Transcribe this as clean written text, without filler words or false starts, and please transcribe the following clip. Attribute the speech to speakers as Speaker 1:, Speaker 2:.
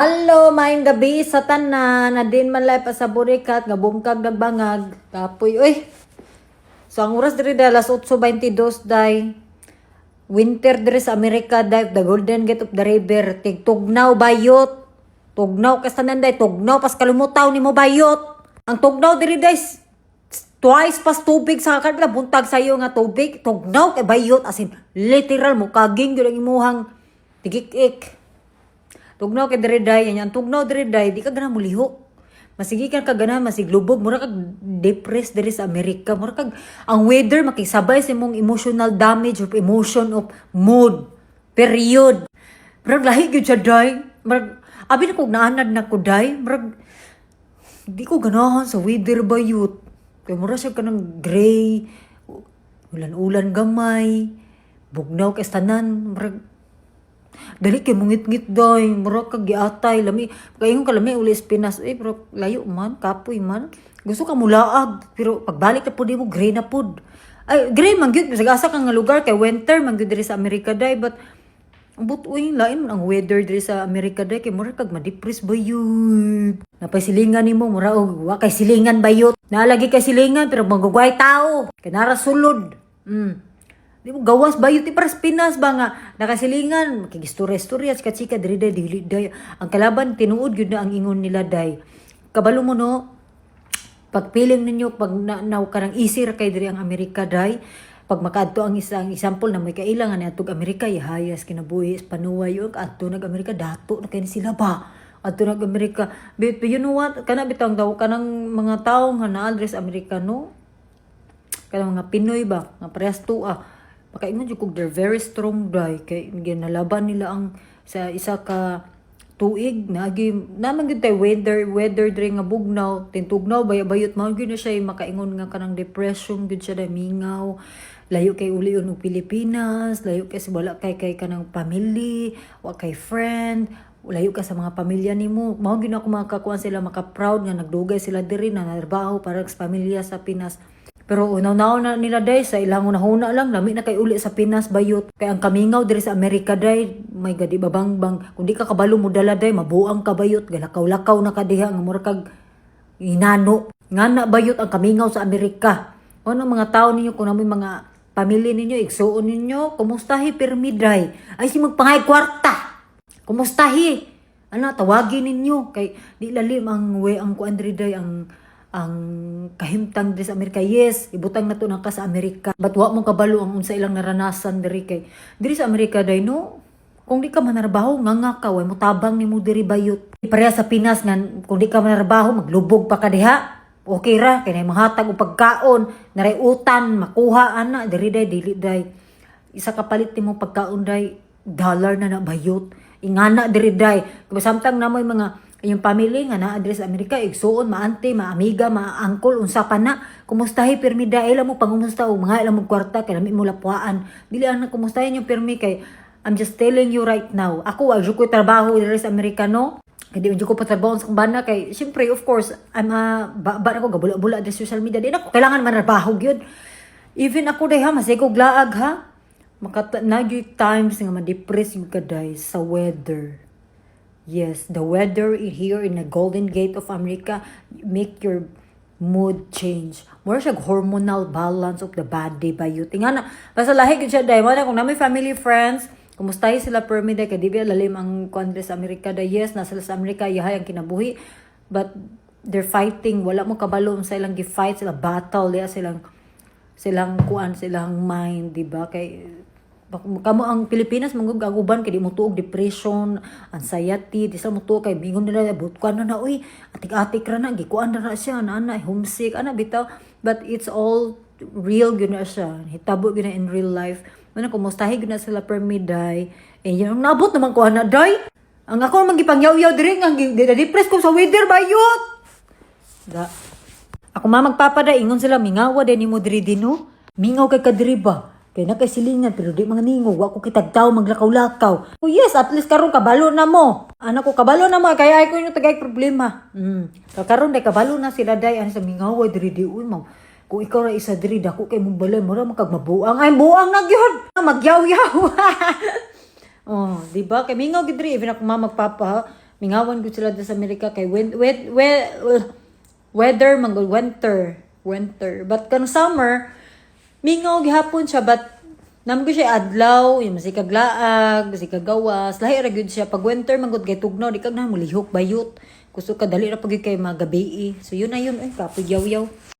Speaker 1: Hello, maayong gabi sa tanan. Na din man pa sa burikat nga bungkag nagbangag. Kapoy, uy. So ang oras diri alas 8:22 day. Winter diri sa Amerika day, the Golden Gate of the River. Tigtugnaw bayot. Tugnaw kas tanan day, tugnaw pas kalumutaw nimo bayot. Ang tugnaw diri day twice pas tubig sa kadla buntag sayo nga tubig. Tugnaw kay bayot as in literal mo kaging gyud ang imuhang tigik-ik. Tugnaw kay diri day, yan tugnaw diri day, di ka gana mulihok. Masigi ka gana masiglubog, mura kag depressed diri sa Amerika. Mura kag ang weather makisabay sa imong emotional damage of emotion of mood. Period. Murag lahi gyud siya day. Murag abi na kog naanad na ko day, murag di ko ganahan sa weather bayut. Kay mura siya kanang gray, ulan-ulan gamay, bugnaw kay tanan, murag dali kay mungit-ngit day, mura kag giatay lami. Kayong kalami uli Pinas, pero layo man, kapoy man. Gusto ka mulaag, pero pagbalik na pud mo gray na pud. Ay, gray man gyud sagasa ka nga lugar kay winter man gyud diri sa Amerika day, but uy, lain man ang weather diri sa Amerika day kay mura kag ma-depress bayud. Napay silingan nimo mura og wa kay silingan bayot. Nalagi kay silingan pero magugway tao. Kay nara sulod. Di mo gawas bayot ti paras Pinas ba nga nakasilingan makigistorya-storya sa chika diri dili day. Ang kalaban tinuod gyud na ang ingon nila day. Kabalo mo no, pagpiling ninyo pag naw karang easy ra kay diri ang Amerika day. Pag makaadto ang isang example na may kailangan ni atog Amerika ihayas kinabuhi panuway og adto nag-Amerika dato na kay sila ba. Adto nag-Amerika. But you know what? Kana bitang daw kanang mga tawo nga na-address Amerikano. Kanang mga Pinoy ba nga parehas tuwa. Makaingon jud kog they're very strong day kay ginalaban nila ang sa isa ka tuig nagi naman gyud tay weather diri nga bugnaw tintugnaw bayot mao gyud na siya makaingon nga kanang depression gyud siya mingaw layo kay ulion og Pilipinas layo kay wala kay kanang family wa kay friend layo ka sa mga pamilya nimo mao gyud ako makakuan sila maka-proud nga nagdugay sila diri na narbaho para sa pamilya sa Pinas. Pero unaw-unaw na nila day sa ilang unahuna lang lami na kay uli sa Pinas bayot kay ang kamingaw diri sa Amerika day may gadi babangbang kun di ka kabalo mo dala day mabuang ka bayot galakaw-lakaw na kadiha nga mura kag inano ngana bayot ang kamingaw sa Amerika. Ano mga tao ninyo kun amoy mga pamilya ninyo igsuon ninyo kumustahi pirmi day ay si magpangay kwarta kumustahi ana tawagin ninyo kay di lalim ang way ang kuan diri day ang kahimtang diri sa Amerika. Yes, ibutang na to na ka sa Amerika. But wa mo kabalo ang unsa ilang naranasan diri kay diri sa Amerika day no. Kung di ka manarbaho nga ka way mo tabang nimo diri bayot. Pareha sa Pinas nga kung di ka manarbaho maglubog pa ka diha. Okay ra kay nay mahatag og pagkaon, naray utan, makuha ana diri day dili day. Isa ka palit nimo pagkaon day dollar na bayot. Ingana diri day. Kung samtang namoy mga yung family nga na-address sa Amerika, igsuon, maante, maamiga, maangkol, unsa pa na. Kumustahi, pirmi da, ilang mo pangumusta o mga ilang mo kwarta, kaya namin mo lapuaan. Dili ang kumustahin yung pirmi kay, I'm just telling you right now. Ako, wag ko trabaho diri sa Amerika, no? Hindi ko pa trabaho sa kumbana kay, siyempre, of course, I'm ba ako, gabula-bula diri social media. Di na ako, kailangan manarbaho yun. Even ako day ha, masigog laag ha. Nagyoy times nga ma-depress yung kaday sa weather. Yes, the weather here in the Golden Gate of America make your mood change. More siya hormonal balance of the body ba yun. Tingnan na, basta lahi yun siya dahil. Wala kung namin family, friends, kumustahi sila per day, kaya di ba lalim ang country sa Amerika dahil. Yes, nasa sa Amerika, yahay ang kinabuhi. But they're fighting. Wala mo kabalo sa ilang gi-fight, sila battle, silang mind, di ba? Kay kamo ang Pilipinas mangugaguban kay di mo tuog depression, anxiety, di sa mo tuog kay bingon nila butkuan na uy, atik-atik ra na gikuan na siya na homesick ana bitaw, but it's all real gyud na siya. Hitabo gyud na in real life. Mana kumustahi gyud na sila per day. Yung nabot naman ko ana day. Ang ako magipangyaw-yaw diri nga depress ko sa weather bayot. Da. Ako magpapada ingon sila mingawa din nimo diri dino. Mingaw kay kadiri ba? Kaya nakasilingan pero di mga ningo wa ko kitagtaw maglakaw-lakaw. Oh yes, at least karon kabalo na mo. Anak ko kabalo na mo kaya ay ko yung tagay problema. Karon day kabalo na sila day ani sa mingawa diri di uy mo. Kung ikaw ra isa diri dako kay mong balay mo ra makag mabuang ay buang na gyud. Magyaw-yaw. Oh, di ba? Kay mingaw gid diri even ako magpapa Mingawan gud sila sa Amerika kay weather manggod winter. But kan summer, mingaw gihapon siya but namgo siya adlaw, yung masikag laag, masikag gawas, lahi ra gyud siya. Pag winter manggod kay tugnaw, di kag na mulihok bayot. Gusto ka dali ra pag kay mga gabi. So yun na yun, kapoy yaw-yaw.